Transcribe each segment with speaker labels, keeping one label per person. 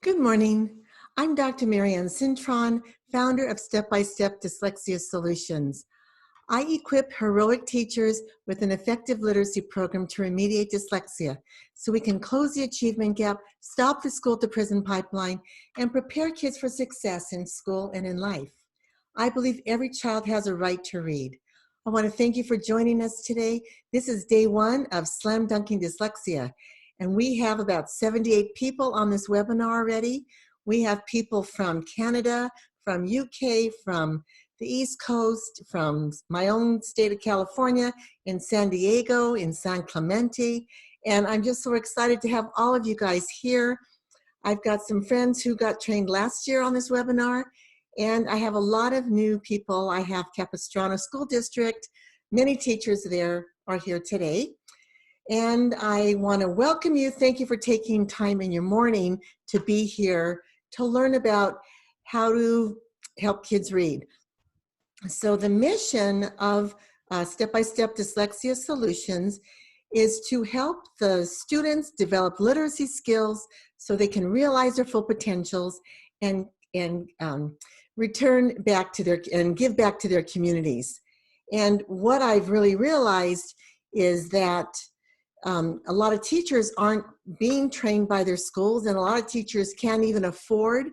Speaker 1: Good morning. I'm Dr. Marianne Cintron, founder of Step-by-Step Dyslexia Solutions. I equip heroic teachers with an effective literacy program to remediate dyslexia so we can close the achievement gap, stop the school-to-prison pipeline, and prepare kids for success in school and in life. I believe every child has a right to read. I want to thank you for joining us today. This is day one of Slam Dunking Dyslexia. And we have about 78 people on this webinar already. We have people from Canada, from UK, from the East Coast, from my own state of California, in San Diego, in San Clemente. And I'm just so excited to have all of you guys here. I've got some friends who got trained last year on this webinar, and I have a lot of new people. I have Capistrano School District. Many teachers there are here today. And I want to welcome you. Thank you for taking time in your morning to be here to learn about how to help kids read. So the mission of Step-by-Step Dyslexia Solutions is to help the students develop literacy skills so they can realize their full potentials and return back to their and give back to their communities. And what I've really realized is that a lot of teachers aren't being trained by their schools, and a lot of teachers can't even afford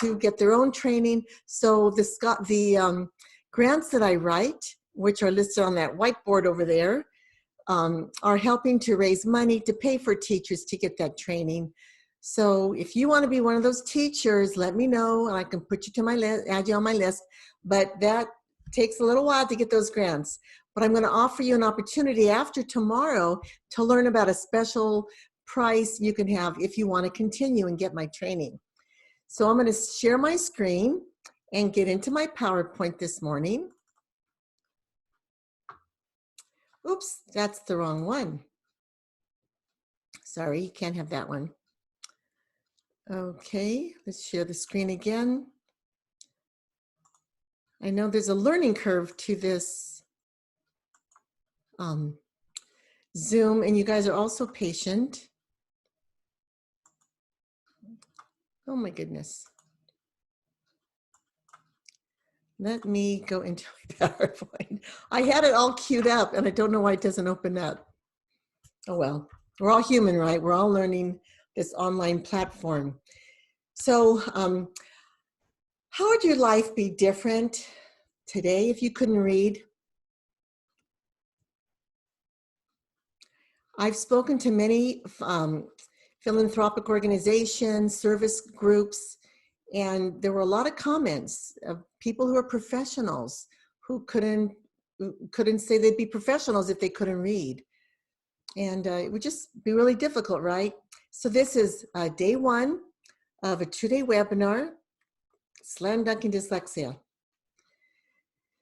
Speaker 1: to get their own training. So the grants that I write, which are listed on that whiteboard over there, are helping to raise money to pay for teachers to get that training. So if you want to be one of those teachers, let me know, and I can put you to my list, add you on my list. But that takes a little while to get those grants. But I'm going to offer you an opportunity after tomorrow to learn about a special price you can have if you want to continue and get my training. So I'm going to share my screen and get into my PowerPoint this morning. Oops, that's the wrong one. Sorry, you can't have that one. Okay, let's share the screen again. I know there's a learning curve to this Zoom, and you guys are also patient. Oh my goodness. Let me go into my PowerPoint. I had it all queued up and I don't know why it doesn't open up. Oh well, we're all human, right? We're all learning this online platform. So how would your life be different today if you couldn't read? I've spoken to many philanthropic organizations, service groups, and there were a lot of comments of people who are professionals who couldn't say they'd be professionals if they couldn't read. And it would just be really difficult, right? So this is day one of a 2-day webinar, Slam Dunking Dyslexia.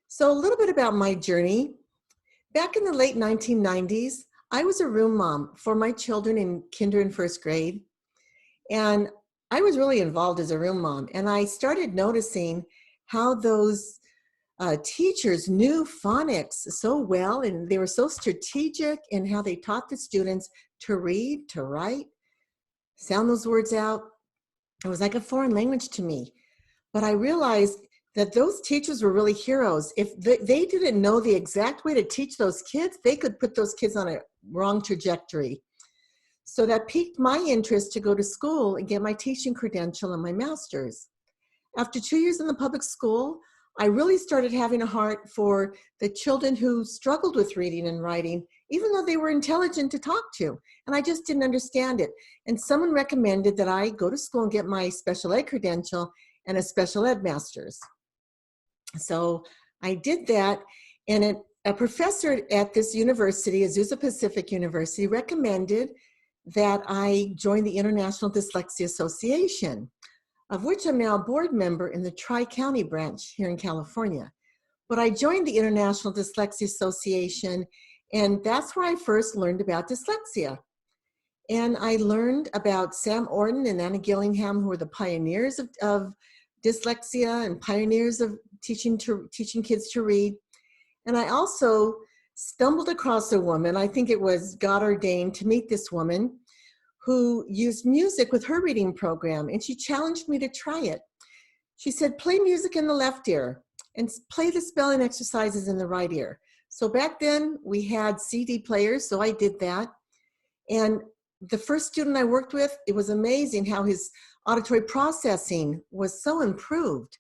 Speaker 1: So a little bit about my journey. Back in the late 1990s, I was a room mom for my children in kinder and first grade. And I was really involved as a room mom. And I started noticing how those teachers knew phonics so well, and they were so strategic in how they taught the students to read, to write, sound those words out. It was like a foreign language to me. But I realized that those teachers were really heroes. If they didn't know the exact way to teach those kids, they could put those kids on a wrong trajectory. So that piqued my interest to go to school and get my teaching credential and my master's. After 2 years in the public school, I really started having a heart for the children who struggled with reading and writing, even though they were intelligent to talk to, and I just didn't understand it. And someone recommended that I go to school and get my special ed credential and a special ed master's. So I did that, and a professor at this university, Azusa Pacific University, recommended that I join the International Dyslexia Association, of which I'm now a board member in the Tri-County branch here in California. But I joined the International Dyslexia Association, and that's where I first learned about dyslexia. And I learned about Sam Orton and Anna Gillingham, who were the pioneers of dyslexia and pioneers of teaching kids to read. And I also stumbled across a woman, I think it was God ordained to meet this woman, who used music with her reading program, and she challenged me to try it. She said, play music in the left ear and play the spelling exercises in the right ear. So back then we had CD players, so I did that. And the first student I worked with, it was amazing how his auditory processing was so improved,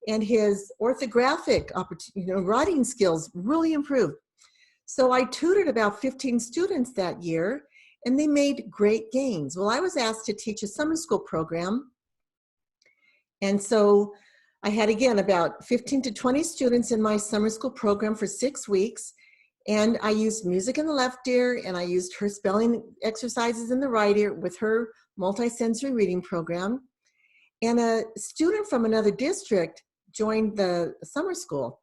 Speaker 1: and his orthographic writing skills really improved. So I tutored about 15 students that year, and they made great gains. Well, I was asked to teach a summer school program, and so I had, again, about 15 to 20 students in my summer school program for 6 weeks, and I used music in the left ear, and I used her spelling exercises in the right ear with her multisensory reading program. And a student from another district joined the summer school.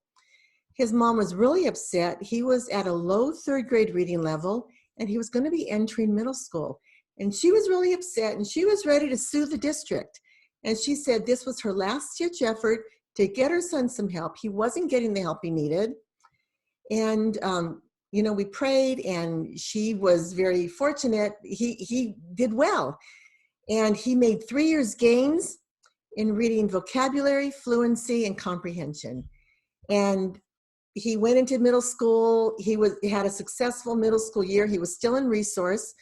Speaker 1: His mom was really upset. He was at a low 3rd grade reading level, and he was going to be entering middle school. And she was really upset, and she was ready to sue the district. And she said this was her last-ditch effort to get her son some help. He wasn't getting the help he needed. And, we prayed, and she was very fortunate. He did well. And he made 3 years gains in reading vocabulary, fluency, and comprehension. And he went into middle school. He had a successful middle school year. He was still in resource,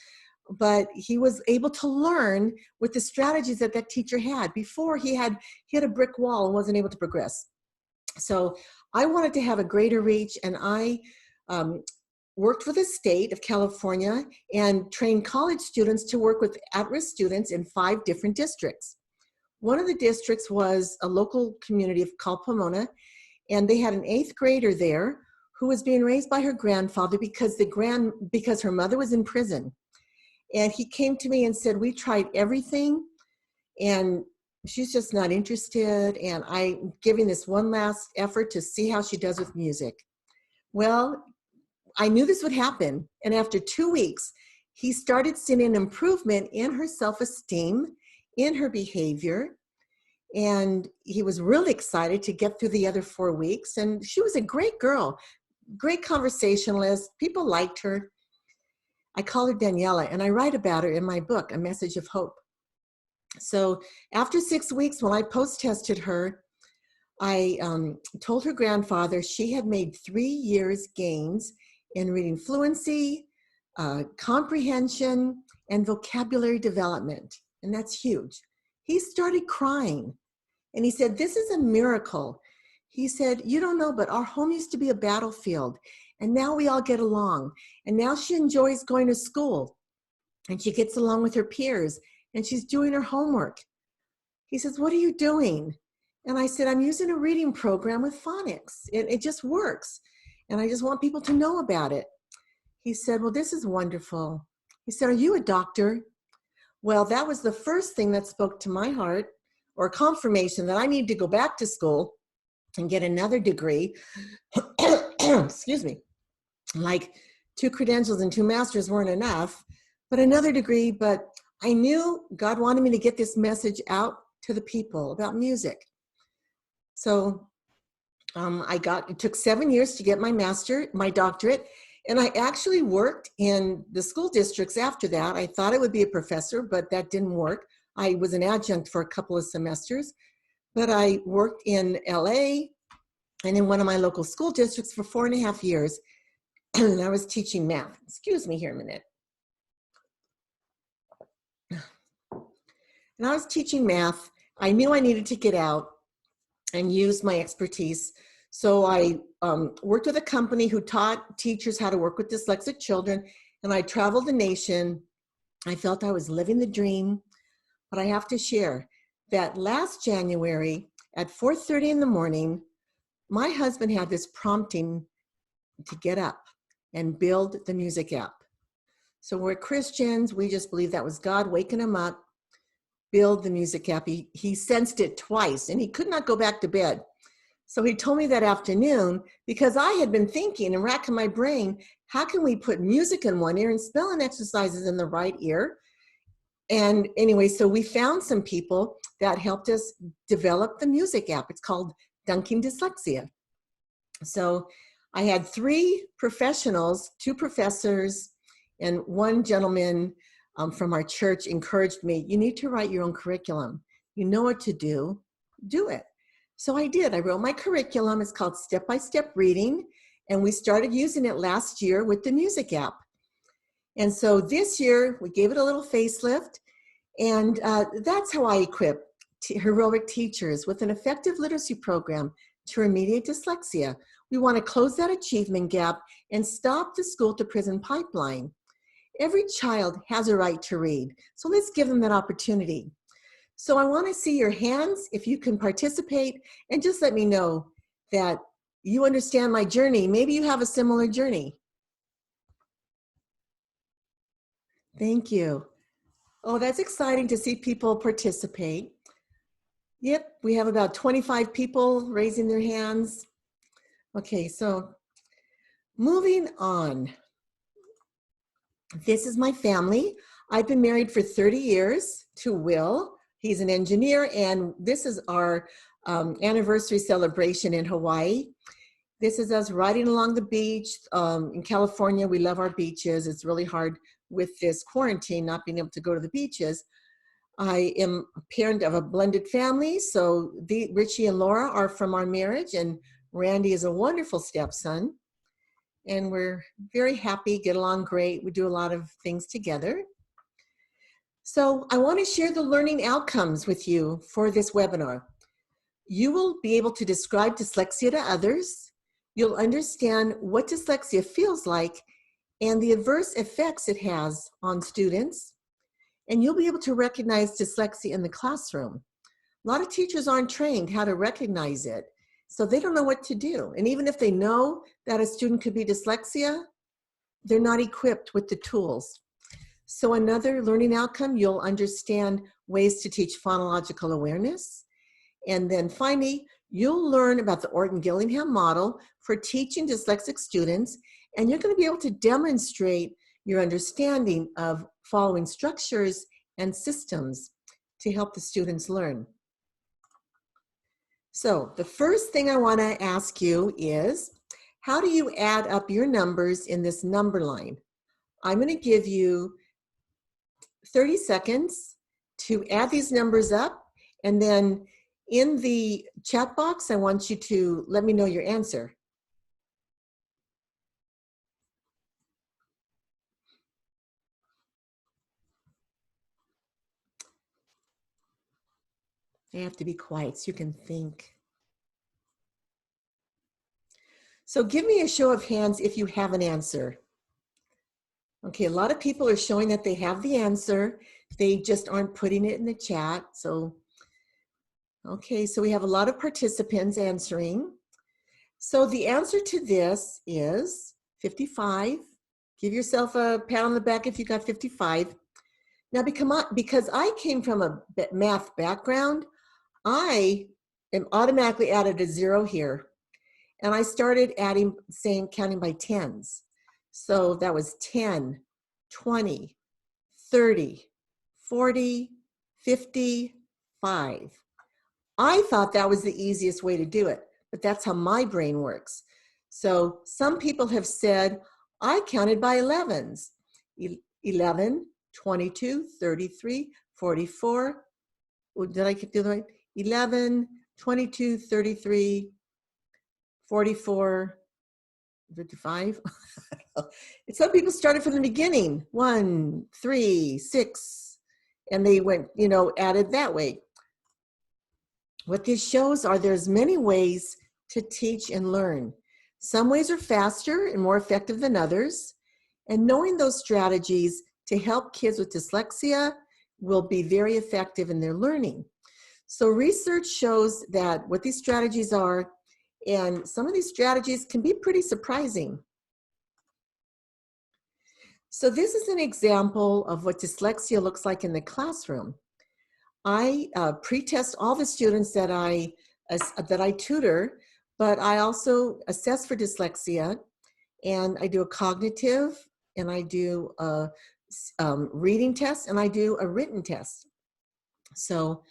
Speaker 1: but he was able to learn with the strategies that that teacher had. Before, he had hit a brick wall and wasn't able to progress. So I wanted to have a greater reach, and I worked for the state of California and trained college students to work with at-risk students in 5 different districts. One of the districts was a local community called Pomona, and they had an 8th grader there who was being raised by her grandfather because her mother was in prison. And he came to me and said, we tried everything, and she's just not interested, and I'm giving this one last effort to see how she does with music. Well, I knew this would happen, and after 2 weeks, he started seeing an improvement in her self-esteem, in her behavior, and he was really excited to get through the other 4 weeks. And she was a great girl, great conversationalist. People liked her. I call her Daniela, and I write about her in my book, A Message of Hope. So after 6 weeks, when I post-tested her, I told her grandfather she had made 3 years gains in reading fluency, comprehension, and vocabulary development. And that's huge. He started crying, and he said, this is a miracle. He said, you don't know, but our home used to be a battlefield, and now we all get along. And now she enjoys going to school, and she gets along with her peers, and she's doing her homework. He says, what are you doing? And I said, I'm using a reading program with phonics. It just works. And I just want people to know about it. He said, well, this is wonderful. He said, are you a doctor? Well, that was the first thing that spoke to my heart, or confirmation that I need to go back to school and get another degree. Excuse me. Like 2 credentials and 2 masters weren't enough, but another degree. But I knew God wanted me to get this message out to the people about music. So it took 7 years to get my doctorate, and I actually worked in the school districts after that. I thought I would be a professor, but that didn't work. I was an adjunct for a couple of semesters, but I worked in LA and in one of my local school districts for 4.5 years, and I was teaching math. Excuse me here a minute. And I was teaching math. I knew I needed to get out and use my expertise. So I worked with a company who taught teachers how to work with dyslexic children, and I traveled the nation. I felt I was living the dream, but I have to share that last January at 4:30 in the morning, my husband had this prompting to get up and build the music app. So we're Christians. We just believe that was God waking him up, build the music app. He sensed it twice, and he could not go back to bed. So he told me that afternoon, because I had been thinking and racking my brain, how can we put music in one ear and spelling exercises in the right ear? And anyway, so we found some people that helped us develop the music app. It's called Dunking Dyslexia. So I had 3 professionals, 2 professors, and 1 gentleman from our church encouraged me, you need to write your own curriculum. You know what to do it. So I did. I wrote my curriculum. It's called Step by Step Reading, and we started using it last year with the music app. And so this year, we gave it a little facelift, and that's how I equip heroic teachers with an effective literacy program to remediate dyslexia. We want to close that achievement gap and stop the school-to-prison pipeline. Every child has a right to read, so let's give them that opportunity. So I want to see your hands if you can participate, and just let me know that you understand my journey. Maybe you have a similar journey. Thank you. Oh, that's exciting to see people participate. Yep, we have about 25 people raising their hands. Okay, so moving on. This is my family. I've been married for 30 years to Will. He's an engineer, and this is our anniversary celebration in Hawaii. This is us riding along the beach. In California, we love our beaches. It's really hard with this quarantine, not being able to go to the beaches. I am a parent of a blended family, so Richie and Laura are from our marriage, and Randy is a wonderful stepson. And we're very happy, get along great. We do a lot of things together. So I want to share the learning outcomes with you for this webinar. You will be able to describe dyslexia to others. You'll understand what dyslexia feels like and the adverse effects it has on students. And you'll be able to recognize dyslexia in the classroom. A lot of teachers aren't trained how to recognize it, so they don't know what to do. And even if they know that a student could be dyslexia, they're not equipped with the tools. So another learning outcome, you'll understand ways to teach phonological awareness. And then finally, you'll learn about the Ortongillingham model for teaching dyslexic students, and you're going to be able to demonstrate your understanding of following structures and systems to help the students learn. So the first thing I want to ask you is, how do you add up your numbers in this number line? I'm going to give you 30 seconds to add these numbers up, and then in the chat box, I want you to let me know your answer. You have to be quiet so you can think. So give me a show of hands if you have an answer. Okay, a lot of people are showing that they have the answer. They just aren't putting it in the chat. So, okay, so we have a lot of participants answering. So the answer to this is 55. Give yourself a pat on the back if you got 55. Now, because I came from a math background, I am automatically added a 0 here. And I started counting by tens. So that was 10, 20, 30, 40, 55. I thought that was the easiest way to do it, but that's how my brain works. So some people have said, I counted by 11s. 11, 22, 33, 44. Did I do the right? 11, 22, 33, 44, 55. Some people started from the beginning, 1, 3, 6, and they went, added that way. What this shows are there's many ways to teach and learn. Some ways are faster and more effective than others, and knowing those strategies to help kids with dyslexia will be very effective in their learning. So research shows that what these strategies are, and some of these strategies can be pretty surprising. So this is an example of what dyslexia looks like in the classroom. I pre-test all the students that I tutor, but I also assess for dyslexia, and I do a cognitive, and I do a reading test, and I do a written test. So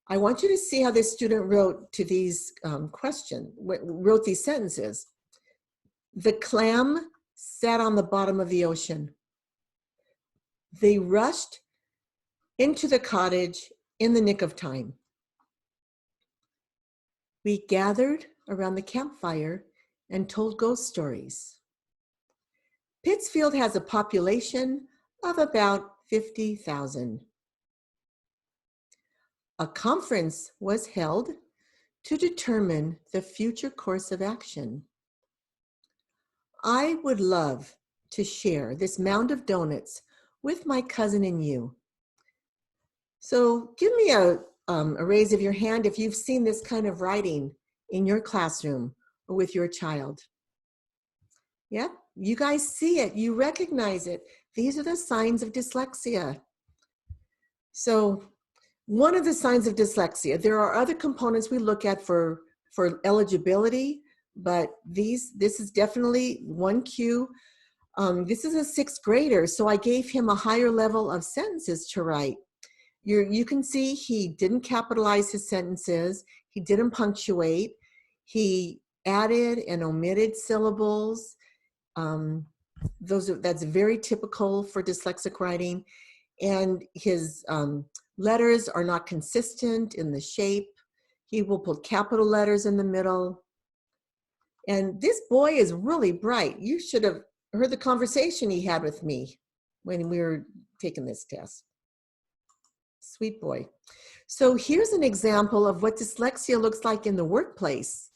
Speaker 1: I want you to see how this student wrote to these wrote these sentences. The clam sat on the bottom of the ocean. They rushed into the cottage in the nick of time. We gathered around the campfire and told ghost stories. Pittsfield has a population of about 50,000. A conference was held to determine the future course of action. I would love to share this mound of donuts with my cousin and you. So give me a raise of your hand if you've seen this kind of writing in your classroom or with your child. Yeah, you guys see it, you recognize it. These are the signs of dyslexia. So one of the signs of dyslexia, there are other components we look at for eligibility, but this is definitely one cue. This is a sixth grader, so I gave him a higher level of sentences to write. You can see he didn't capitalize his sentences, he didn't punctuate, he added and omitted syllables. That's very typical for dyslexic writing, and his letters are not consistent in the shape. He will put capital letters in the middle. And this boy is really bright. You should have heard the conversation he had with me when we were taking this test. Sweet boy. So here's an example of what dyslexia looks like in the workplace.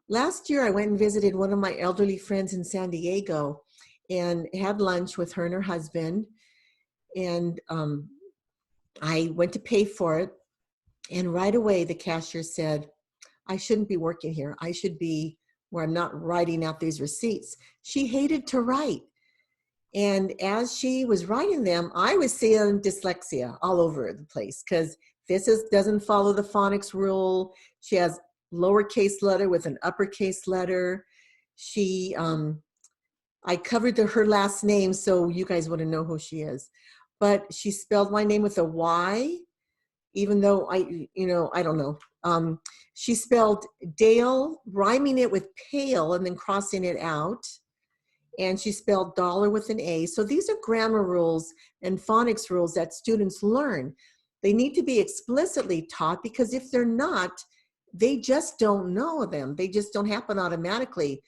Speaker 1: Last year, I went and visited one of my elderly friends in San Diego and had lunch with her and her husband. And I went to pay for it. And right away, the cashier said, I shouldn't be working here. I should be where I'm not writing out these receipts. She hated to write. And as she was writing them, I was seeing dyslexia all over the place because doesn't follow the phonics rule. She has lowercase letter with an uppercase letter. I covered her last name so you guys wouldn't know who she is. But she spelled my name with a Y, even though I don't know. She spelled Dale, rhyming it with pale and then crossing it out. And she spelled dollar with an A. So these are grammar rules and phonics rules that students learn. They need to be explicitly taught because if they're not, they just don't know them. They just don't happen automatically.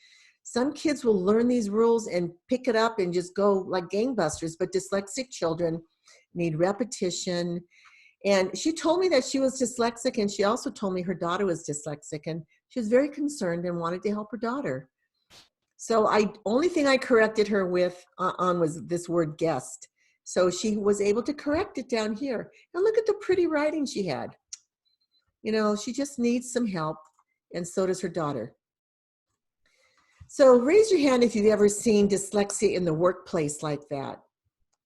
Speaker 1: Some kids will learn these rules and pick it up and just go like gangbusters, but dyslexic children need repetition. And she told me that she was dyslexic, and she also told me her daughter was dyslexic, and she was very concerned and wanted to help her daughter. So only thing I corrected her on was this word guest. So she was able to correct it down here. And look at the pretty writing she had. She just needs some help, and so does her daughter. So raise your hand if you've ever seen dyslexia in the workplace like that.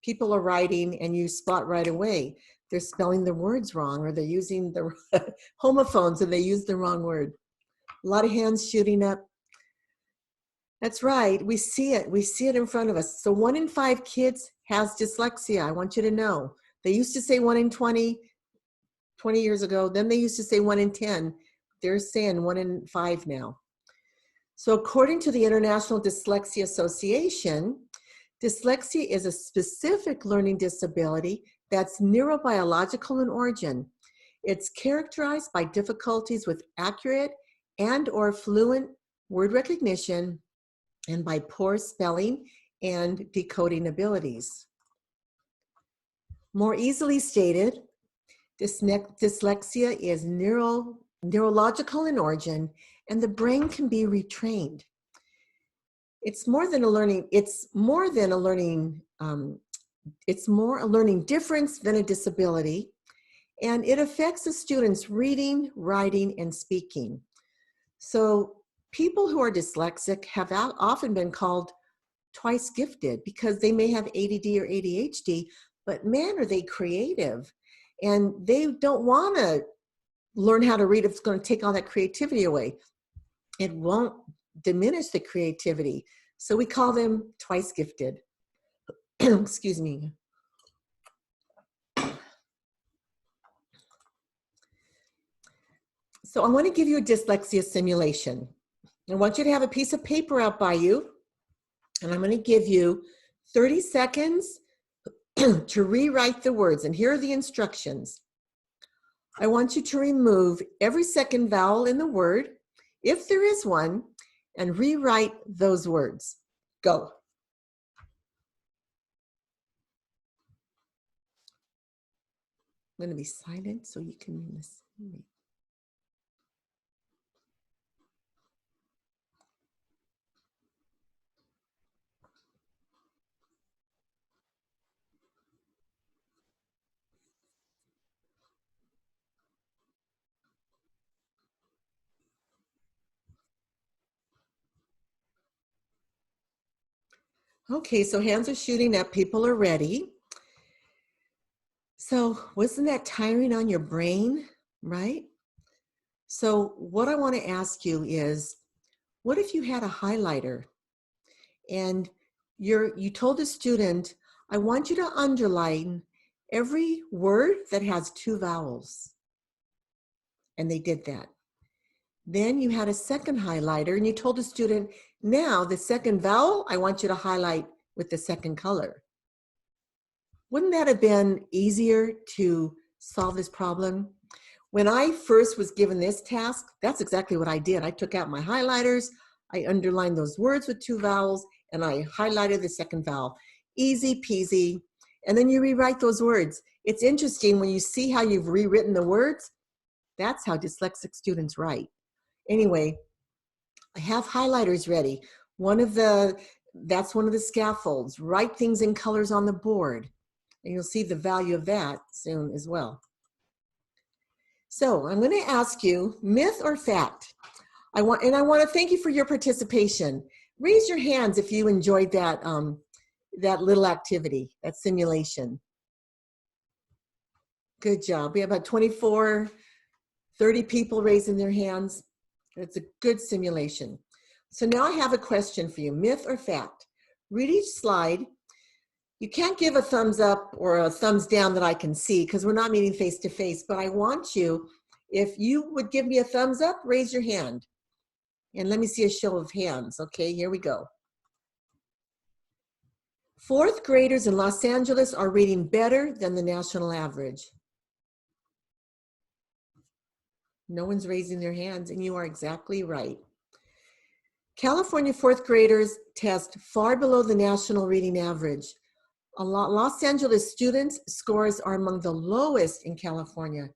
Speaker 1: People are writing and you spot right away. They're spelling the words wrong, or they're using the homophones and they use the wrong word. A lot of hands shooting up. That's right, we see it. We see it in front of us. So 1 in 5 kids has dyslexia. I want you to know. They used to say 1 in 20 years ago. Then they used to say 1 in 10. They're saying 1 in 5 now. So according to the International Dyslexia Association, dyslexia is a specific learning disability that's neurobiological in origin. It's characterized by difficulties with accurate and/or fluent word recognition and by poor spelling and decoding abilities. More easily stated, dyslexia is neurological in origin, and the brain can be retrained. It's more a learning difference than a disability, and it affects a student's reading, writing, and speaking. So people who are dyslexic have often been called twice gifted because they may have ADD or ADHD, but man, are they creative. And they don't want to learn how to read if it's going to take all that creativity away. It won't diminish the creativity. So we call them twice gifted. Excuse me. So I want to give you a dyslexia simulation. I want you to have a piece of paper out by you, and I'm going to give you 30 seconds to rewrite the words, and here are the instructions. I want you to remove every second vowel in the word, if there is one, and rewrite those words. Go. I'm going to be silent so you can listen to me. Okay, so hands are shooting up. People are ready. So wasn't that tiring on your brain, right? So what I want to ask you is, what if you had a highlighter and you told a student, I want you to underline every word that has 2 vowels. And they did that. Then you had a second highlighter and you told a student, now the second vowel, I want you to highlight with the second color. Wouldn't that have been easier to solve this problem? When I first was given this task, that's exactly what I did. I took out my highlighters, I underlined those words with 2 vowels, and I highlighted the second vowel. Easy peasy. And then you rewrite those words. It's interesting when you see how you've rewritten the words, that's how dyslexic students write. Anyway, I have highlighters ready. That's one of the scaffolds. Write things in colors on the board. And you'll see the value of that soon as well. So I'm going to ask you, myth or fact? I want to thank you for your participation. Raise your hands if you enjoyed that, that little activity, that simulation. Good job. We have about 24, 30 people raising their hands. It's a good simulation. So now I have a question for you, myth or fact? Read each slide. You can't give a thumbs up or a thumbs down that I can see because we're not meeting face to face, but I want you, if you would give me a thumbs up, raise your hand. And let me see a show of hands. Okay, here we go. 4th graders in Los Angeles are reading better than the national average. No one's raising their hands, and you are exactly right. California 4th graders test far below the national reading average. Los Angeles students' scores are among the lowest in California.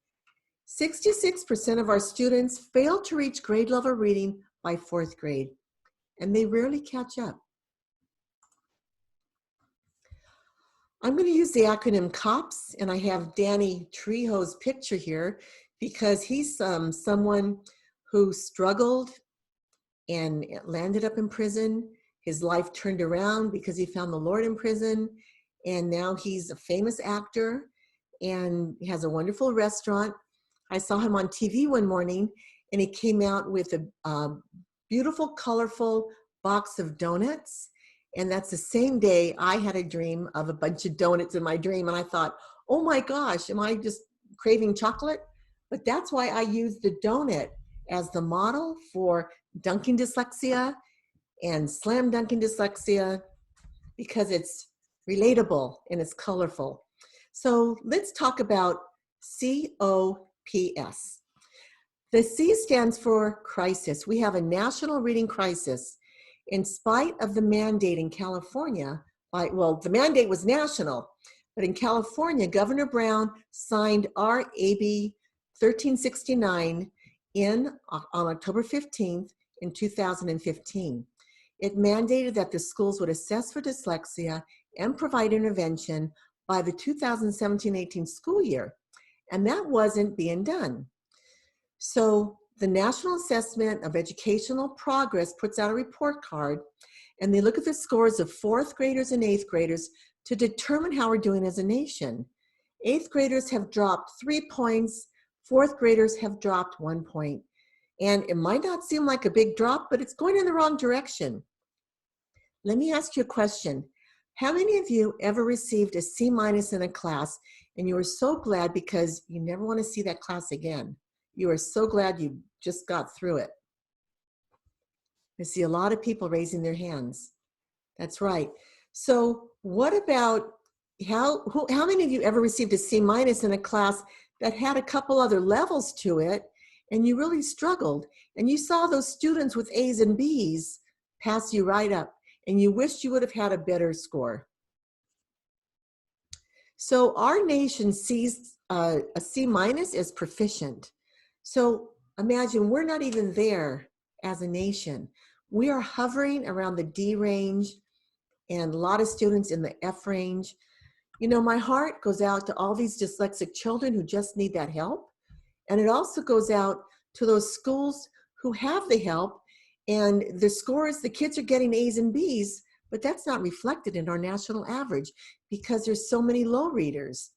Speaker 1: 66% of our students fail to reach grade level reading by 4th grade, and they rarely catch up. I'm going to use the acronym COPS, and I have Danny Trejo's picture here because he's someone who struggled and landed up in prison. His life turned around because he found the Lord in prison, and now he's a famous actor and he has a wonderful restaurant. I saw him on TV one morning, and he came out with a beautiful, colorful box of donuts. And that's the same day I had a dream of a bunch of donuts in my dream. And I thought, oh my gosh, am I just craving chocolate? But that's why I used the donut as the model for Dunking Dyslexia and Slam Dunking Dyslexia, because it's relatable and it's colorful. So let's talk about COPS. The C stands for crisis. We have a national reading crisis. In spite of the mandate in California, well, the mandate was national, but in California, Governor Brown signed our AB 1369 on October 15th in 2015. It mandated that the schools would assess for dyslexia and provide intervention by the 2017-18 school year, and that wasn't being done. So the National Assessment of Educational Progress puts out a report card, and they look at the scores of 4th graders and 8th graders to determine how we're doing as a nation. 8th graders have dropped 3 points, 4th graders have dropped 1 point. And it might not seem like a big drop, but it's going in the wrong direction. Let me ask you a question. How many of you ever received a C- in a class and you were so glad because you never want to see that class again? You are so glad you just got through it. I see a lot of people raising their hands. That's right. So what about how many of you ever received a C- in a class that had a couple other levels to it, and you really struggled, and you saw those students with A's and B's pass you right up, and you wished you would have had a better score? So our nation sees a C- as proficient. So imagine we're not even there as a nation. We are hovering around the D range, and a lot of students in the F range. You know, my heart goes out to all these dyslexic children who just need that help. And it also goes out to those schools who have the help, and the scores, the kids are getting A's and B's, but that's not reflected in our national average because there's so many low readers.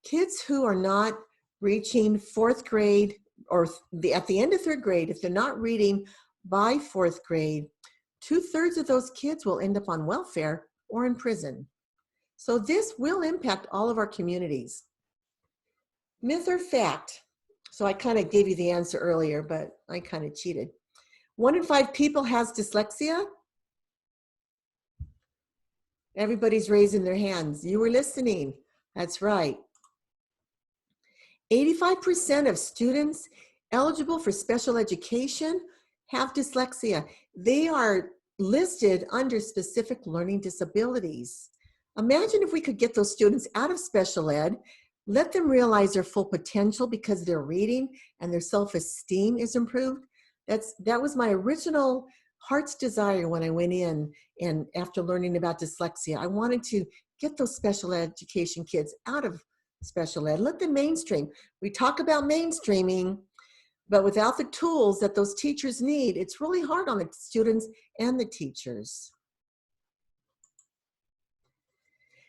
Speaker 1: Kids who are not reaching fourth grade or at the end of third grade, if they're not reading by fourth grade, 2/3 of those kids will end up on welfare or in prison. So this will impact all of our communities. Myth or fact? So I kind of gave you the answer earlier, but I kind of cheated. 1 in 5 people has dyslexia. Everybody's raising their hands. You were listening. That's right. 85% of students eligible for special education have dyslexia. They are listed under specific learning disabilities. Imagine if we could get those students out of special ed, let them realize their full potential because they're reading and their self-esteem is improved. That was my original heart's desire when I went in, and after learning about dyslexia, I wanted to get those special education kids out of special ed, let them mainstream. We talk about mainstreaming, but without the tools that those teachers need, it's really hard on the students and the teachers.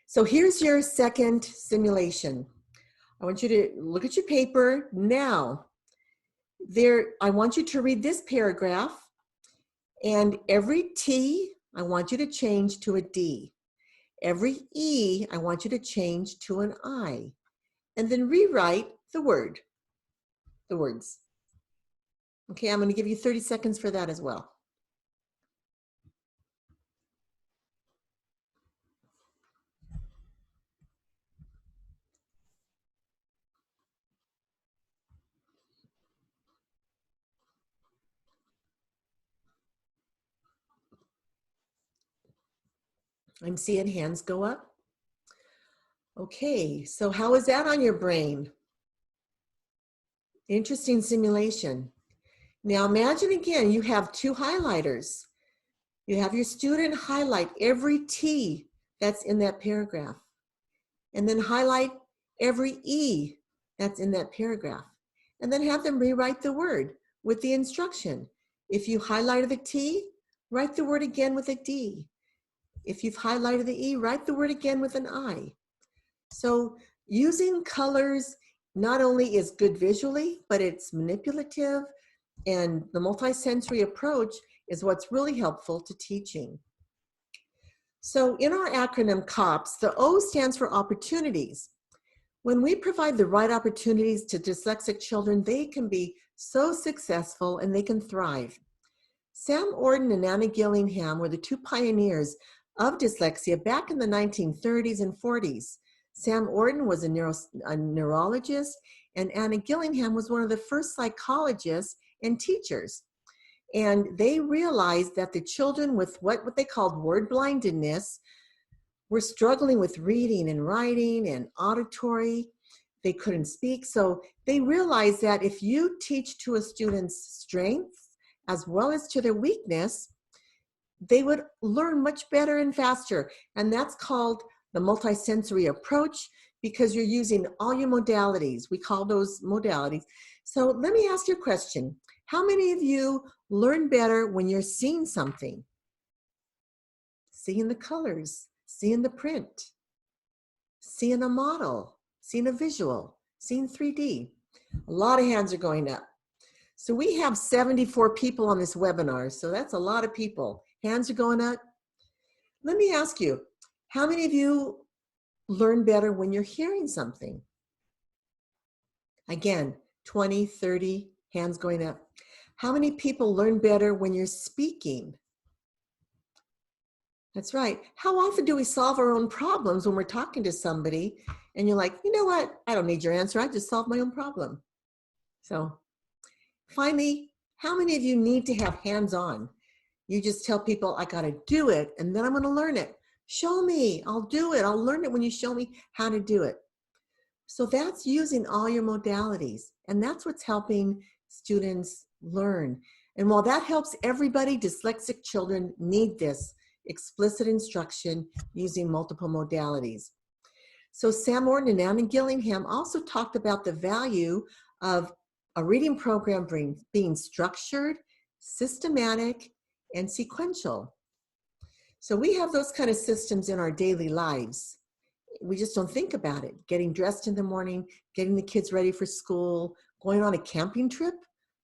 Speaker 1: So here's your second simulation. I want you to look at your paper now. I want you to read this paragraph, and every T, I want you to change to a D. Every E, I want you to change to an I. And then rewrite the words. Okay, I'm going to give you 30 seconds for that as well. I'm seeing hands go up. Okay, so how is that on your brain? Interesting simulation. Now imagine again, you have 2 highlighters. You have your student highlight every T that's in that paragraph, and then highlight every E that's in that paragraph, and then have them rewrite the word with the instruction. If you highlighted the T, write the word again with a D. If you've highlighted the E, write the word again with an I. So using colors not only is good visually, but it's manipulative, and the multisensory approach is what's really helpful to teaching. So in our acronym COPS, the O stands for opportunities. When we provide the right opportunities to dyslexic children, they can be so successful and they can thrive. Sam Orton and Anna Gillingham were the 2 pioneers of dyslexia back in the 1930s and 40s. Sam Orton was a neurologist, and Anna Gillingham was one of the first psychologists and teachers. And they realized that the children with what they called word blindness were struggling with reading and writing and auditory. They couldn't speak. So they realized that if you teach to a student's strengths as well as to their weakness, they would learn much better and faster. And that's called the multisensory approach, because you're using all your modalities. We call those modalities. So let me ask you a question. How many of you learn better when you're seeing something? Seeing the colors, seeing the print, seeing a model, seeing a visual, seeing 3D. A lot of hands are going up. So we have 74 people on this webinar, so that's a lot of people. Hands are going up. Let me ask you, how many of you learn better when you're hearing something? Again, 20, 30, hands going up. How many people learn better when you're speaking? That's right. How often do we solve our own problems when we're talking to somebody and you're like, you know what? I don't need your answer. I just solved my own problem. So finally, how many of you need to have hands-on? You just tell people, I got to do it, and then I'm going to learn it. Show me. I'll do it. I'll learn it when you show me how to do it. So that's using all your modalities, and that's what's helping students learn. And while that helps everybody, dyslexic children need this explicit instruction using multiple modalities. So Sam Orton and Untitled also talked about the value of a reading program being structured, systematic, and sequential. So we have those kind of systems in our daily lives. We just don't think about it. Getting dressed in the morning, getting the kids ready for school, going on a camping trip.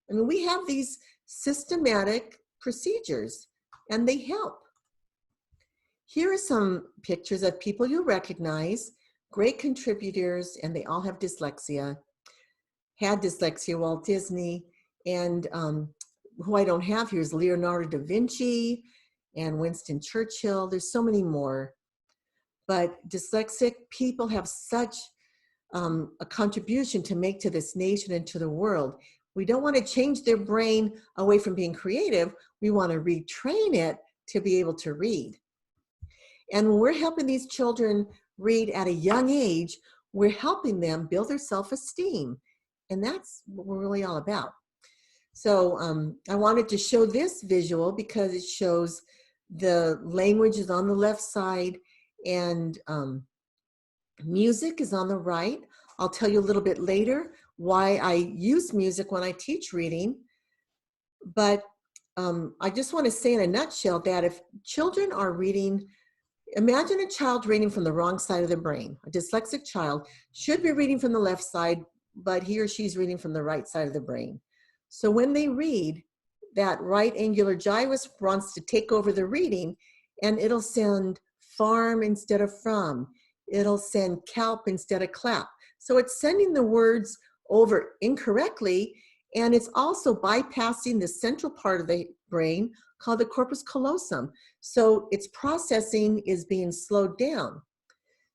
Speaker 1: I mean, we have these systematic procedures and they help. Here are some pictures of people you recognize, great contributors, and they all have dyslexia, had dyslexia, Walt Disney, and who I don't have here is Leonardo da Vinci and Winston Churchill. There's so many more. But dyslexic people have such a contribution to make to this nation and to the world. We don't want to change their brain away from being creative. We want to retrain it to be able to read. And when we're helping these children read at a young age, we're helping them build their self-esteem. And that's what we're really all about. So I wanted to show this visual because it shows the language is on the left side and music is on the right. I'll tell you a little bit later why I use music when I teach reading. But I just want to say in a nutshell that if children are reading, imagine a child reading from the wrong side of the brain. A dyslexic child should be reading from the left side, but he or she's reading from the right side of the brain. So when they read, that right angular gyrus wants to take over the reading, and it'll send farm instead of from. It'll send kelp instead of clap. So it's sending the words over incorrectly, and it's also bypassing the central part of the brain called the corpus callosum. So its processing is being slowed down.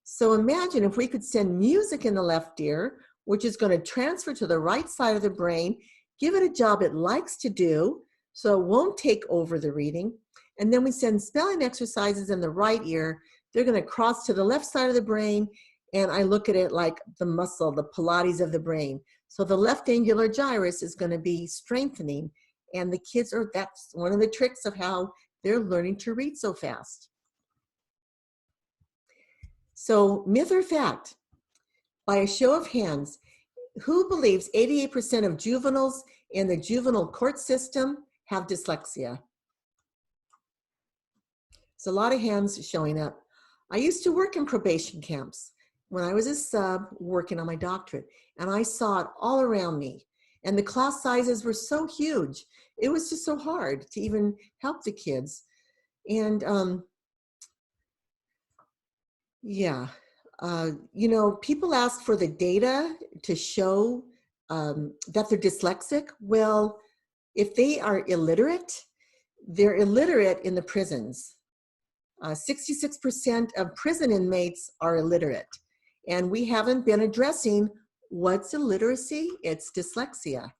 Speaker 1: So imagine if we could send music in the left ear, which is going to transfer to the right side of the brain, give it a job it likes to do, so it won't take over the reading. And then we send spelling exercises in the right ear. They're going to cross to the left side of the brain, and I look at it like the muscle, the Pilates of the brain. So the left angular gyrus is going to be strengthening, and the kids are, that's one of the tricks of how they're learning to read so fast. So myth or fact, by a show of hands, who believes 88% of juveniles in the juvenile court system have dyslexia? There's a lot of hands showing up. I used to work in probation camps when I was a sub working on my doctorate, and I saw it all around me. And the class sizes were so huge. It was just so hard to even help the kids. And yeah, you know, people ask for the data to show that they're dyslexic. Well, if they are illiterate, they're illiterate in the prisons. 66% of prison inmates are illiterate. And we haven't been addressing what's illiteracy, it's dyslexia.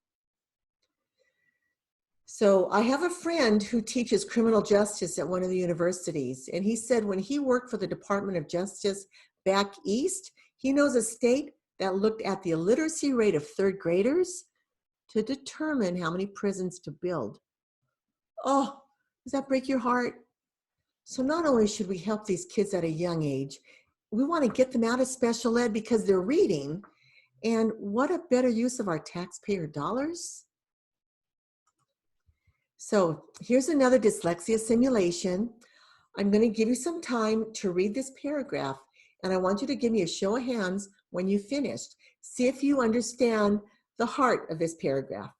Speaker 1: So I have a friend who teaches criminal justice at one of the universities, and he said when he worked for the Department of Justice back east, he knows a state that looked at the illiteracy rate of third graders to determine how many prisons to build. Oh, does that break your heart? So not only should we help these kids at a young age, we want to get them out of special ed because they're reading. And what a better use of our taxpayer dollars. So here's another dyslexia simulation. I'm going to give you some time to read this paragraph, and I want you to give me a show of hands when you finished. See if you understand the heart of this paragraph.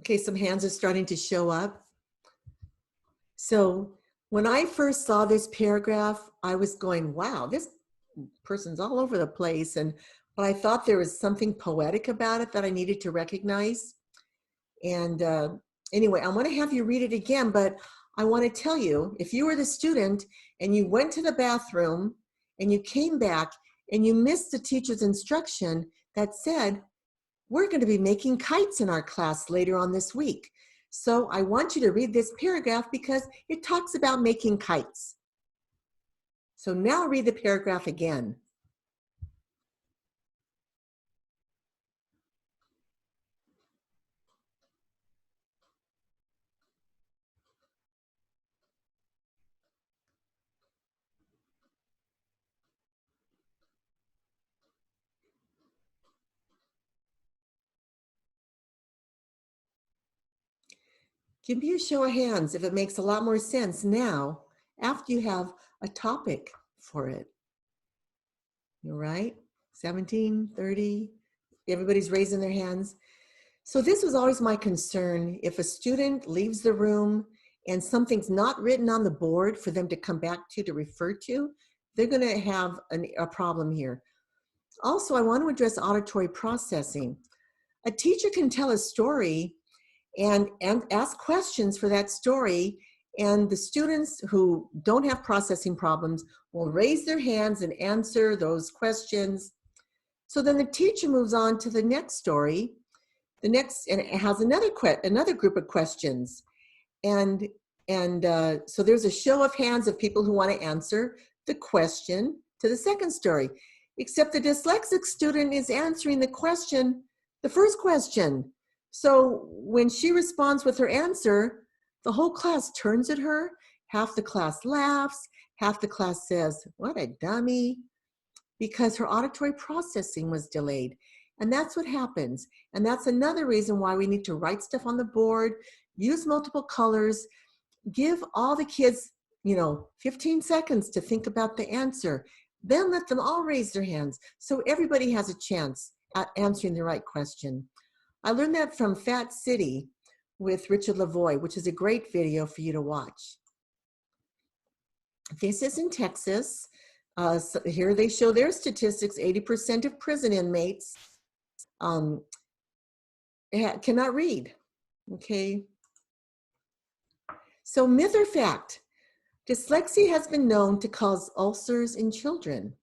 Speaker 1: Okay, some hands are starting to show up. So when I first saw this paragraph, I was going, wow, this person's all over the place. But I thought there was something poetic about it that I needed to recognize. And anyway, I want to have you read it again, but I want to tell you, if you were the student and you went to the bathroom and you came back and you missed the teacher's instruction that said, we're going to be making kites in our class later on this week. So I want you to read this paragraph because it talks about making kites. So now read the paragraph again. Give me a show of hands if it makes a lot more sense now after you have a topic for it. You're right, 17, 30, everybody's raising their hands. So this was always my concern. If a student leaves the room and something's not written on the board for them to come back to refer to, they're gonna have a problem here. Also, I want to address auditory processing. A teacher can tell a story and ask questions for that story, and the students who don't have processing problems will raise their hands and answer those questions. So then the teacher moves on to the next story, and it has another group of questions. So there's a show of hands of people who want to answer the question to the second story, except the dyslexic student is answering the first question. So when she responds with her answer, the whole class turns at her. Half the class laughs, half the class says, what a dummy, because her auditory processing was delayed. And that's what happens. And that's another reason why we need to write stuff on the board, use multiple colors, give all the kids, 15 seconds to think about the answer. Then let them all raise their hands so everybody has a chance at answering the right question. I learned that from Fat City with Richard Lavoie, which is a great video for you to watch. This is in Texas. So here they show their statistics. 80% of prison inmates cannot read, okay? So myth or fact, dyslexia has been known to cause ulcers in children.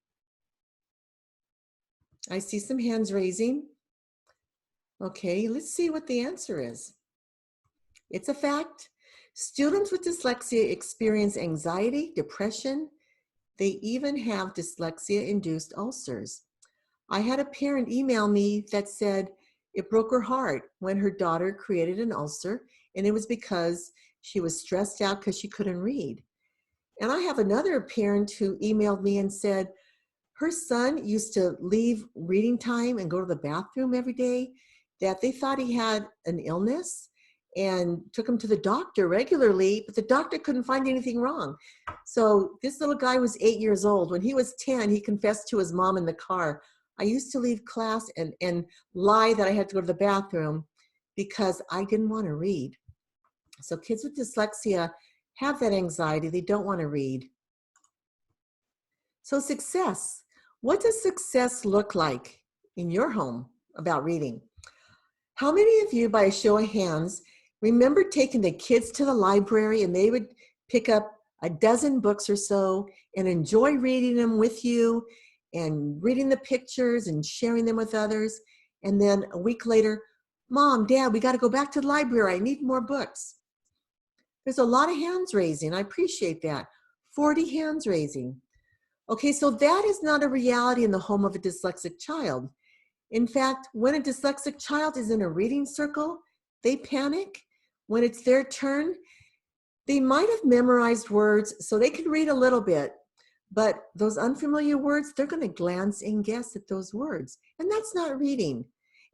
Speaker 1: I see some hands raising. Okay, let's see what the answer is. It's a fact. Students with dyslexia experience anxiety, depression. They even have dyslexia-induced ulcers. I had a parent email me that said it broke her heart when her daughter created an ulcer, and it was because she was stressed out because she couldn't read. And I have another parent who emailed me and said her son used to leave reading time and go to the bathroom every day, that they thought he had an illness and took him to the doctor regularly, but the doctor couldn't find anything wrong. So this little guy was 8 years old. When he was 10, he confessed to his mom in the car, I used to leave class and lie that I had to go to the bathroom because I didn't want to read. So kids with dyslexia have that anxiety. They don't want to read. So success. What does success look like in your home about reading? How many of you, by a show of hands, remember taking the kids to the library and they would pick up a dozen books or so and enjoy reading them with you and reading the pictures and sharing them with others? And then a week later, Mom, Dad, we got to go back to the library. I need more books. There's a lot of hands raising. I appreciate that. 40 hands raising. Okay, so that is not a reality in the home of a dyslexic child. In fact, when a dyslexic child is in a reading circle, they panic. When it's their turn, they might have memorized words so they can read a little bit, but those unfamiliar words, they're going to glance and guess at those words, and that's not reading.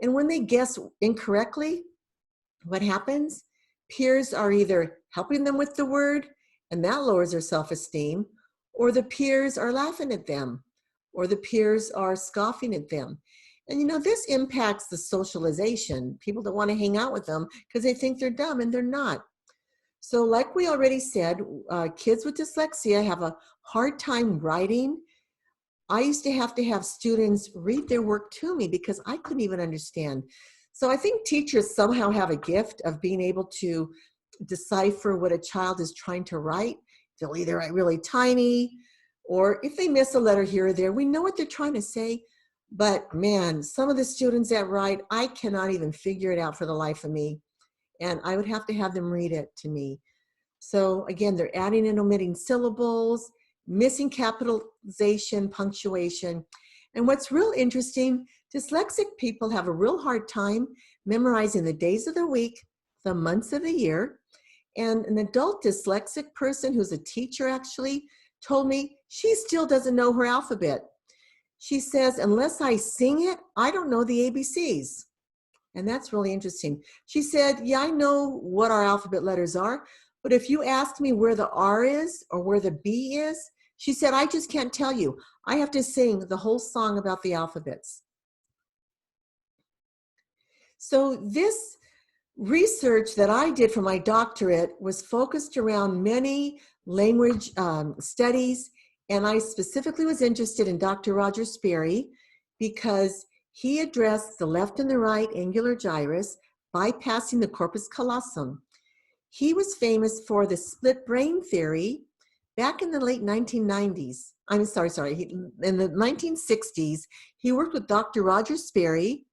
Speaker 1: And when they guess incorrectly, what happens? Peers are either helping them with the word, and that lowers their self-esteem, or the peers are laughing at them, or the peers are scoffing at them. And you know, this impacts the socialization. People don't want to hang out with them because they think they're dumb, and they're not. So like we already said, kids with dyslexia have a hard time writing. I used to have students read their work to me because I couldn't even understand. So I think teachers somehow have a gift of being able to decipher what a child is trying to write. They'll either write really tiny, or if they miss a letter here or there, we know what they're trying to say. But man, some of the students that write, I cannot even figure it out for the life of me. And I would have to have them read it to me. So again, they're adding and omitting syllables, missing capitalization, punctuation. And what's real interesting, dyslexic people have a real hard time memorizing the days of the week, the months of the year. And an adult dyslexic person who's a teacher actually told me she still doesn't know her alphabet. She says, unless I sing it, I don't know the ABCs. And that's really interesting. She said, yeah, I know what our alphabet letters are, but if you ask me where the R is or where the B is, she said, I just can't tell you. I have to sing the whole song about the alphabets. So this research that I did for my doctorate was focused around many language studies, and I specifically was interested in Dr. Roger Sperry because he addressed the left and the right angular gyrus, bypassing the corpus callosum. He was famous for the split brain theory back in the late 1990s. In the 1960s, he worked with Dr. Roger Sperry,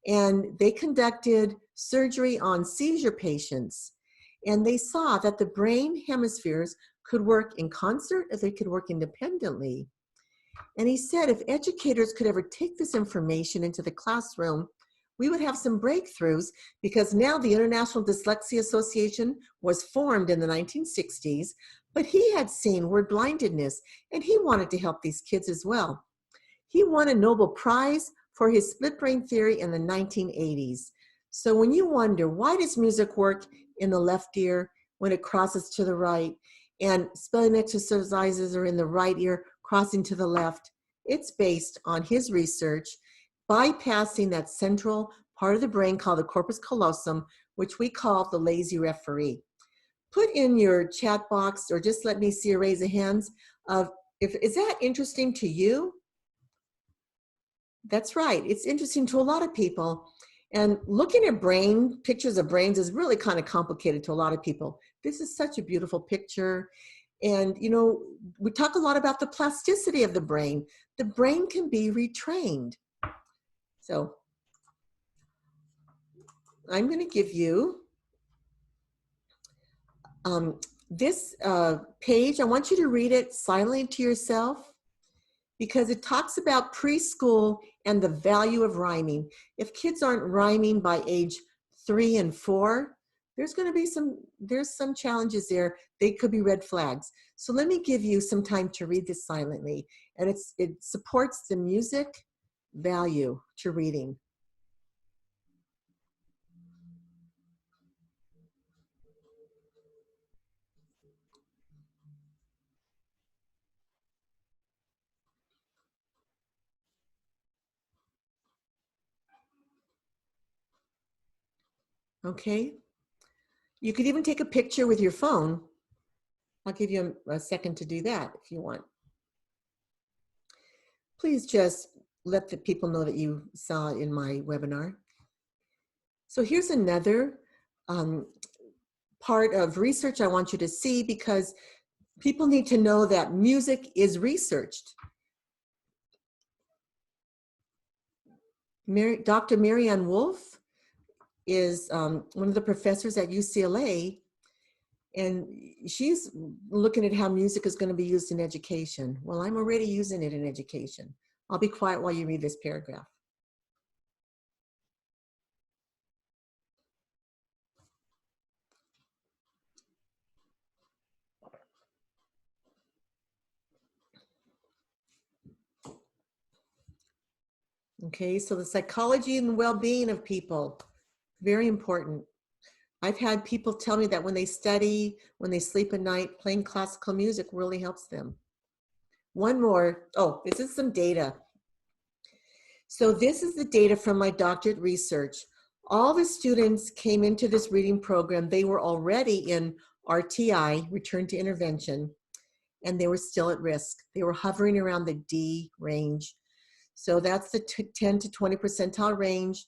Speaker 1: and they conducted surgery on seizure patients. And they saw that the brain hemispheres could work in concert or they could work independently. And he said if educators could ever take this information into the classroom, we would have some breakthroughs, because now the International Dyslexia Association was formed in the 1960s, but he had seen word blindedness and he wanted to help these kids as well. He won a Nobel Prize for his split brain theory in the 1980s. So when you wonder, why does music work in the left ear when it crosses to the right, and spelling exercises are in the right ear crossing to the left, it's based on his research bypassing that central part of the brain called the corpus callosum, which we call the lazy referee. Put in your chat box, or just let me see a raise of hands of, is that interesting to you? That's right, it's interesting to a lot of people. And looking at pictures of brains is really kind of complicated to a lot of people. This is such a beautiful picture. And you know, we talk a lot about the plasticity of the brain. The brain can be retrained. So I'm going to give you this page. I want you to read it silently to yourself, because it talks about preschool and the value of rhyming. If kids aren't rhyming by age 3 and 4, there's going to be some challenges there. They could be red flags. So let me give you some time to read this silently. And it supports the music value to reading. Okay? You could even take a picture with your phone. I'll give you a second to do that if you want. Please just let the people know that you saw it in my webinar. So here's another part of research I want you to see, because people need to know that music is researched. Dr. Marianne Wolf is one of the professors at UCLA, and she's looking at how music is going to be used in education. Well, I'm already using it in education. I'll be quiet while you read this paragraph. Okay, so the psychology and well-being of people, very important. I've had people tell me that when they study, when they sleep at night, playing classical music really helps them. One more, oh, this is some data. So this is the data from my doctorate research. All the students came into this reading program. They were already in RTI, return to intervention, and they were still at risk. They were hovering around the D range. So that's the 10 to 20 percentile range.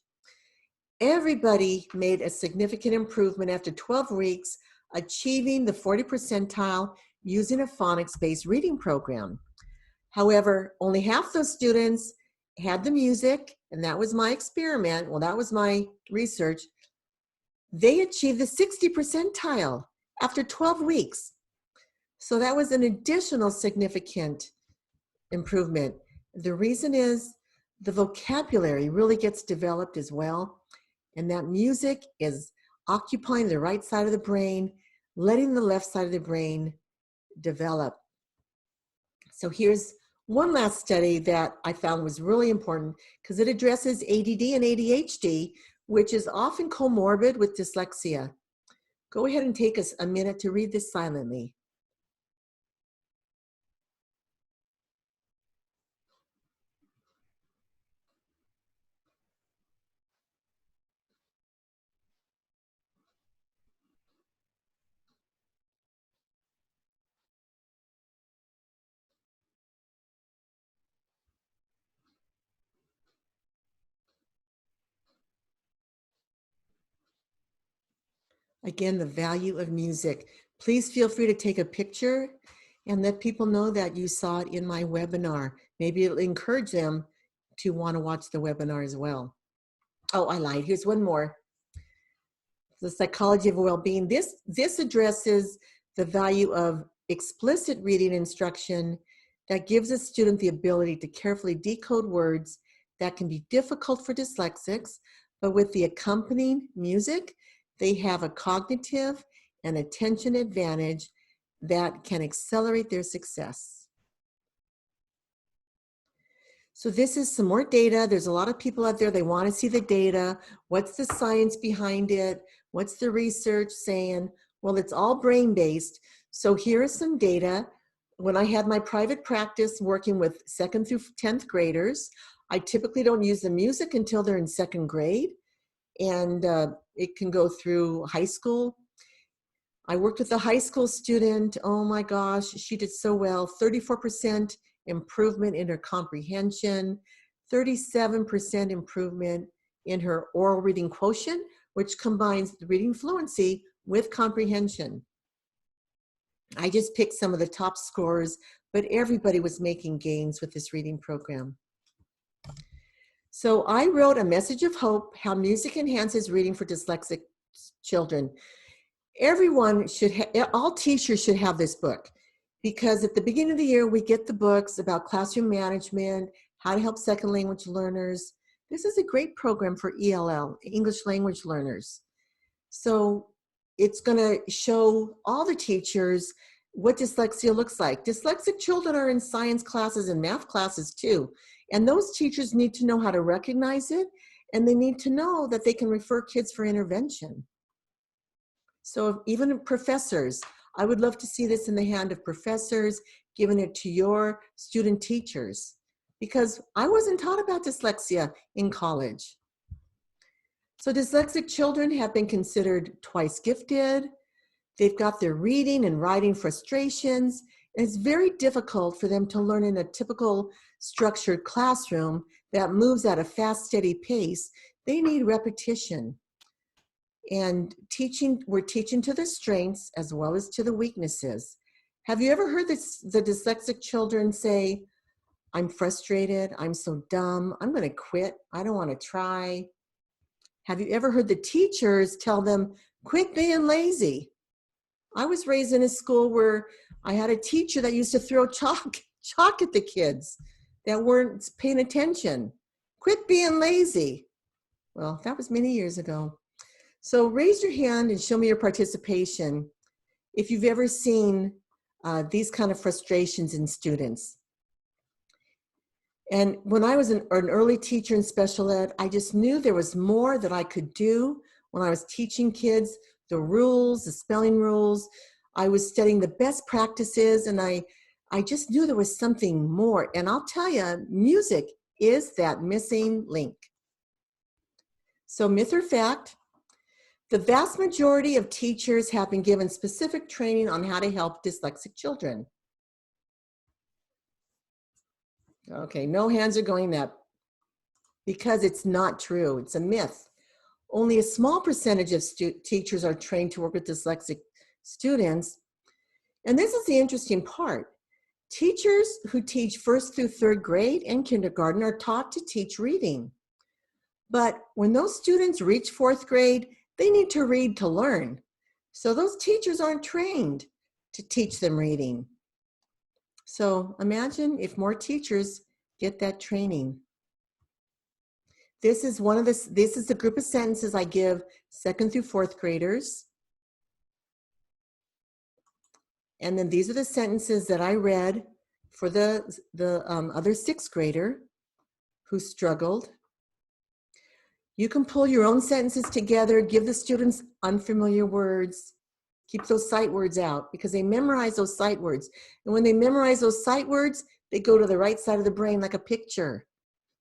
Speaker 1: Everybody made a significant improvement after 12 weeks, achieving the 40 percentile using a phonics-based reading program. However, only half those students had the music, and that was my experiment. Well, that was my research. They achieved the 60 percentile after 12 weeks. So that was an additional significant improvement. The reason is the vocabulary really gets developed as well, and that music is occupying the right side of the brain, letting the left side of the brain develop. So here's one last study that I found was really important because it addresses ADD and ADHD, which is often comorbid with dyslexia. Go ahead and take us a minute to read this silently. Again, the value of music. Please feel free to take a picture and let people know that you saw it in my webinar. Maybe it'll encourage them to want to watch the webinar as well. Oh, I lied. Here's one more. The psychology of well-being. This addresses the value of explicit reading instruction that gives a student the ability to carefully decode words that can be difficult for dyslexics, but with the accompanying music, they have a cognitive and attention advantage that can accelerate their success. So this is some more data. There's a lot of people out there, they want to see the data. What's the science behind it? What's the research saying? Well, it's all brain-based. So here is some data. When I had my private practice working with 2nd through 10th graders, I typically don't use the music until they're in 2nd grade. And it can go through high school. I worked with a high school student. Oh my gosh, she did so well. 34% improvement in her comprehension, 37% improvement in her oral reading quotient, which combines the reading fluency with comprehension. I just picked some of the top scores, but everybody was making gains with this reading program. So I wrote a message of hope, how music enhances reading for dyslexic children. Everyone should, all teachers should have this book, because at the beginning of the year, we get the books about classroom management, how to help second language learners. This is a great program for ELL, English language learners. So it's gonna show all the teachers what dyslexia looks like. Dyslexic children are in science classes and math classes too. And those teachers need to know how to recognize it, and they need to know that they can refer kids for intervention. So even professors, I would love to see this in the hand of professors, giving it to your student teachers, because I wasn't taught about dyslexia in college. So dyslexic children have been considered twice gifted. They've got their reading and writing frustrations, and it's very difficult for them to learn in a typical structured classroom that moves at a fast, steady pace. They need repetition. And we're teaching to the strengths as well as to the weaknesses. Have you ever heard the dyslexic children say, I'm frustrated, I'm so dumb, I'm gonna quit, I don't wanna try? Have you ever heard the teachers tell them, quit being lazy? I was raised in a school where I had a teacher that used to throw chalk at the kids that weren't paying attention. Quit being lazy. Well, that was many years ago. So raise your hand and show me your participation if you've ever seen these kind of frustrations in students. And when I was an early teacher in special ed, I just knew there was more that I could do when I was teaching kids the rules, the spelling rules. I was studying the best practices, and I just knew there was something more. And I'll tell you, music is that missing link. So myth or fact, the vast majority of teachers have been given specific training on how to help dyslexic children. Okay, no hands are going up because it's not true. It's a myth. Only a small percentage of teachers are trained to work with dyslexic students. And this is the interesting part. Teachers who teach 1st through 3rd grade and kindergarten are taught to teach reading. But when those students reach 4th grade, they need to read to learn. So those teachers aren't trained to teach them reading. So imagine if more teachers get that training. This is the group of sentences I give 2nd through 4th graders. And then these are the sentences that I read for the other 6th grader who struggled. You can pull your own sentences together, give the students unfamiliar words, keep those sight words out because they memorize those sight words. And when they memorize those sight words, they go to the right side of the brain like a picture.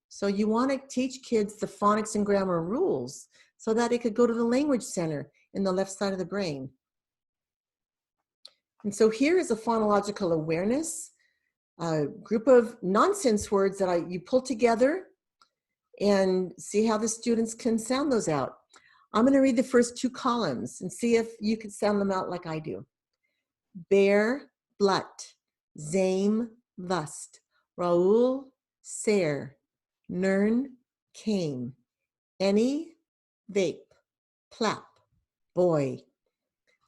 Speaker 1: So you want to teach kids the phonics and grammar rules so that it could go to the language center in the left side of the brain. And so here is a phonological awareness, a group of nonsense words that you pull together and see how the students can sound those out. I'm going to read the first 2 columns and see if you can sound them out like I do. Bear, blut, zame, lust, Raoul, Ser, Nern, came, any, vape, plap, boy.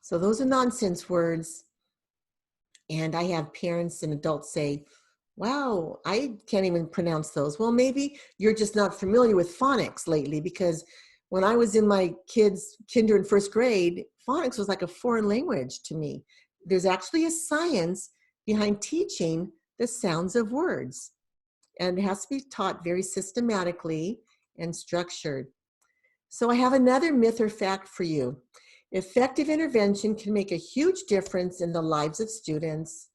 Speaker 1: So those are nonsense words. And I have parents and adults say, wow, I can't even pronounce those. Well, maybe you're just not familiar with phonics lately because when I was in my kids' kinder and 1st grade, phonics was like a foreign language to me. There's actually a science behind teaching the sounds of words. And it has to be taught very systematically and structured. So I have another myth or fact for you. Effective intervention can make a huge difference in the lives of students.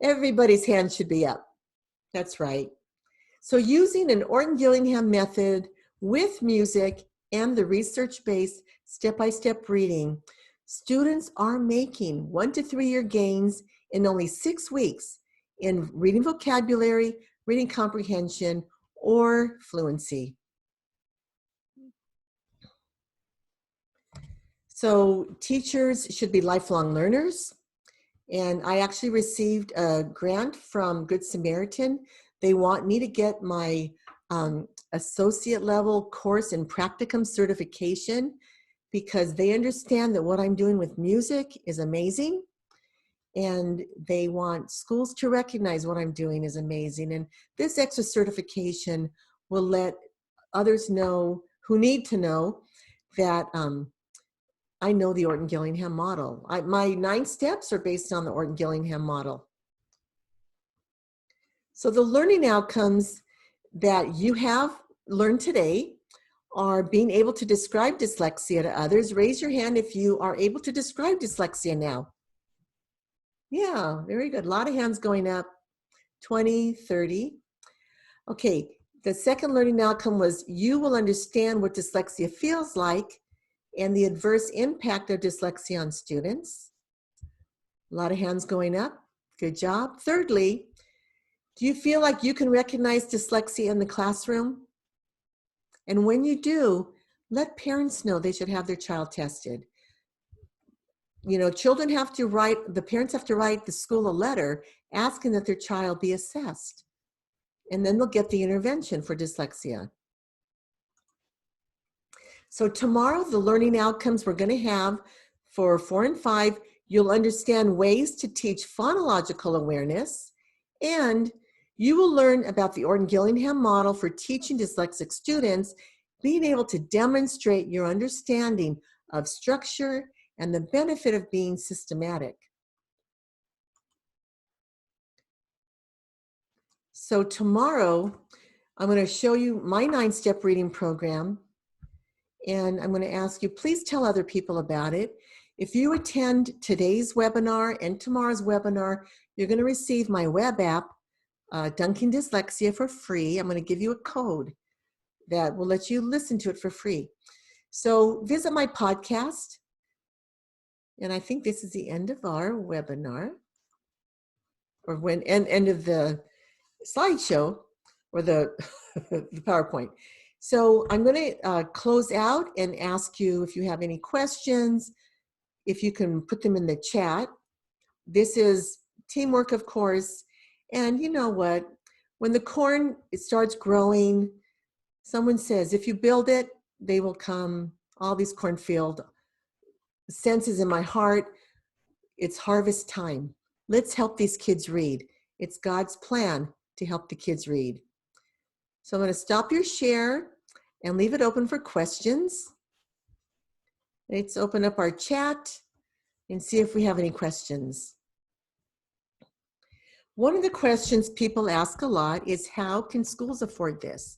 Speaker 1: Everybody's hand should be up. That's right. So using an Ortongillingham method with music and the research-based step-by-step reading, students are making 1 to 3 year gains in only 6 weeks in reading vocabulary, reading comprehension, or fluency. So teachers should be lifelong learners. And I actually received a grant from Good Samaritan. They want me to get my associate level course in practicum certification because they understand that what I'm doing with music is amazing. And they want schools to recognize what I'm doing is amazing. And this extra certification will let others know who need to know that I know the Ortongillingham model. My 9 steps are based on the Ortongillingham model. So the learning outcomes that you have learned today are being able to describe dyslexia to others. Raise your hand if you are able to describe dyslexia now. Yeah, very good. A lot of hands going up, 20, 30. Okay, the second learning outcome was you will understand what dyslexia feels like and the adverse impact of dyslexia on students. A lot of hands going up. Good job. Thirdly, do you feel like you can recognize dyslexia in the classroom? And when you do, let parents know they should have their child tested. You know, children have to write, the parents have to write the school a letter asking that their child be assessed. And then they'll get the intervention for dyslexia. So tomorrow, the learning outcomes we're going to have for 4 and 5, you'll understand ways to teach phonological awareness, and you will learn about the Ortongillingham model for teaching dyslexic students, being able to demonstrate your understanding of structure and the benefit of being systematic. So tomorrow, I'm going to show you my 9-step reading program, and I'm going to ask you, please tell other people about it. If you attend today's webinar and tomorrow's webinar, you're going to receive my web app Dunking Dyslexia for free. I'm going to give you a code that will let you listen to it for free. So visit my podcast. And I think this is the end of our webinar, or end of the slideshow, or the, the PowerPoint. So I'm going to close out and ask you if you have any questions, if you can put them in the chat. This is teamwork, of course. And you know what? When the corn starts growing, someone says, if you build it, they will come. All these cornfield senses in my heart. It's harvest time. Let's help these kids read. It's God's plan to help the kids read. So I'm going to stop your share and leave it open for questions. Let's open up our chat and see if we have any questions. One of the questions people ask a lot is, how can schools afford this?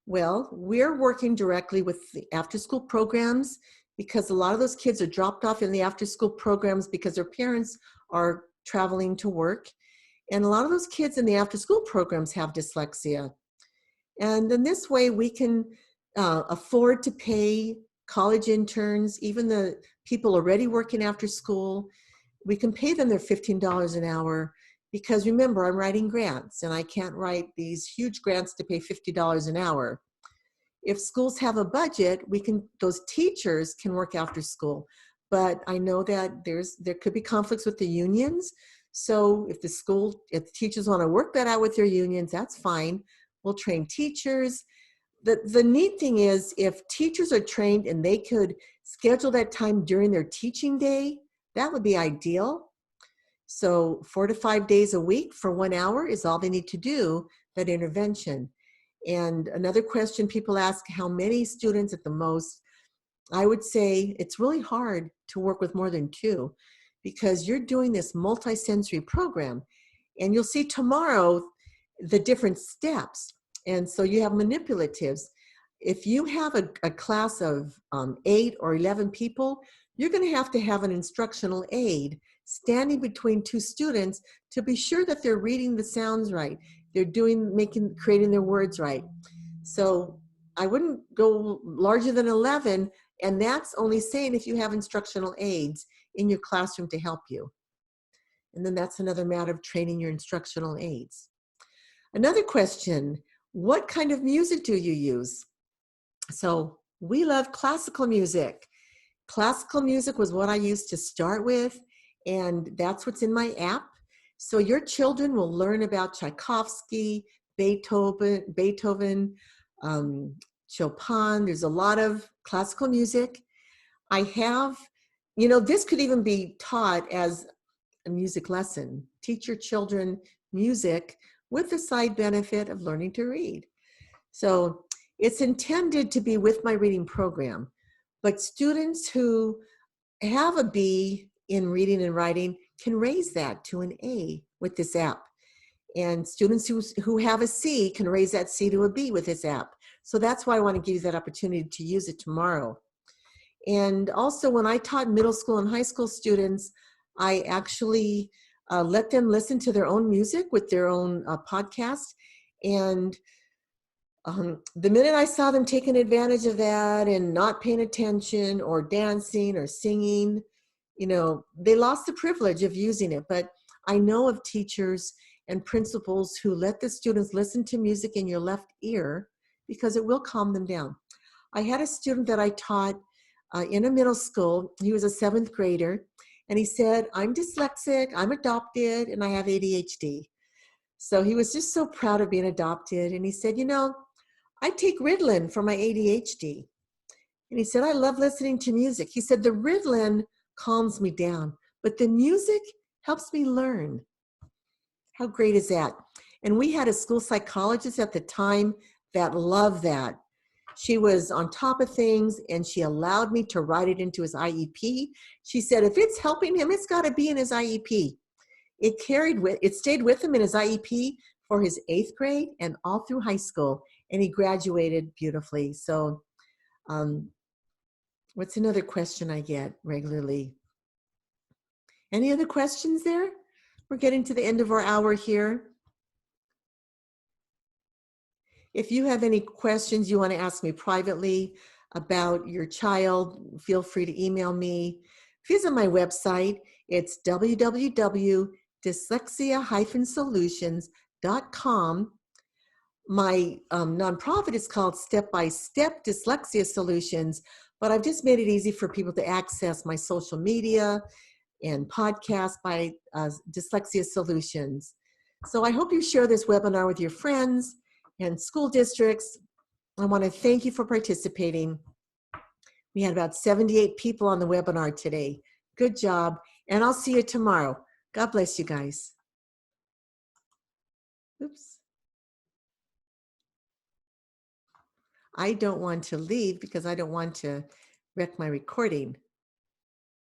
Speaker 1: Well, we're working directly with the after-school programs, because a lot of those kids are dropped off in the after-school programs because their parents are traveling to work. And a lot of those kids in the after-school programs have dyslexia. And in this way, we can afford to pay college interns, even the people already working after school. We can pay them their $15 an hour, because remember, I'm writing grants and I can't write these huge grants to pay $50 an hour. If schools have a budget, those teachers can work after school. But I know that there could be conflicts with the unions. So if the teachers want to work that out with their unions, that's fine. We'll train teachers. The neat thing is, if teachers are trained and they could schedule that time during their teaching day, that would be ideal. So 4 to 5 days a week for 1 hour is all they need to do, that intervention. And another question people ask, how many students at the most? I would say it's really hard to work with more than 2, because you're doing this multisensory program. And you'll see tomorrow the different steps. And so you have manipulatives. If you have a class of 8 or 11 people, you're going to have an instructional aide standing between 2 students to be sure that they're reading the sounds right. They're creating their words right. So I wouldn't go larger than 11, and that's only saying if you have instructional aides in your classroom to help you. And then that's another matter of training your instructional aides. Another question, what kind of music do you use? So we love classical music. Classical music was what I used to start with, and that's what's in my app. So your children will learn about Tchaikovsky, Beethoven, Chopin. There's a lot of classical music. I have, this could even be taught as a music lesson. Teach your children music with the side benefit of learning to read. So it's intended to be with my reading program. But students who have a B in reading and writing can raise that to an A with this app. And students who have a C can raise that C to a B with this app. So that's why I want to give you that opportunity to use it tomorrow. And also, when I taught middle school and high school students, I actually let them listen to their own music with their own podcast. And the minute I saw them taking advantage of that and not paying attention or dancing or singing, they lost the privilege of using it. But I know of teachers and principals who let the students listen to music in your left ear, because it will calm them down. I had a student that I taught in a middle school. He was a 7th grader, and he said, I'm dyslexic, I'm adopted, and I have ADHD. So he was just so proud of being adopted. And he said, I take Ritalin for my ADHD. And he said, I love listening to music. He said, the Ritalin calms me down, but the music helps me learn. How great is that? And we had a school psychologist at the time that loved that. She was on top of things, and she allowed me to write it into his IEP. She said, if it's helping him, it's got to be in his IEP. It stayed with him in his IEP for his 8th grade and all through high school, and he graduated beautifully. So what's another question I get regularly? Any other questions there? We're getting to the end of our hour here. If you have any questions you want to ask me privately about your child, feel free to email me. Visit my website. It's www.dyslexia-solutions.com. My nonprofit is called Step by Step Dyslexia Solutions, but I've just made it easy for people to access my social media and podcast by Dyslexia Solutions. So I hope you share this webinar with your friends and school districts. I want to thank you for participating. We had about 78 people on the webinar today. Good job. And I'll see you tomorrow. God bless you guys. Oops. I don't want to leave because I don't want to wreck my recording.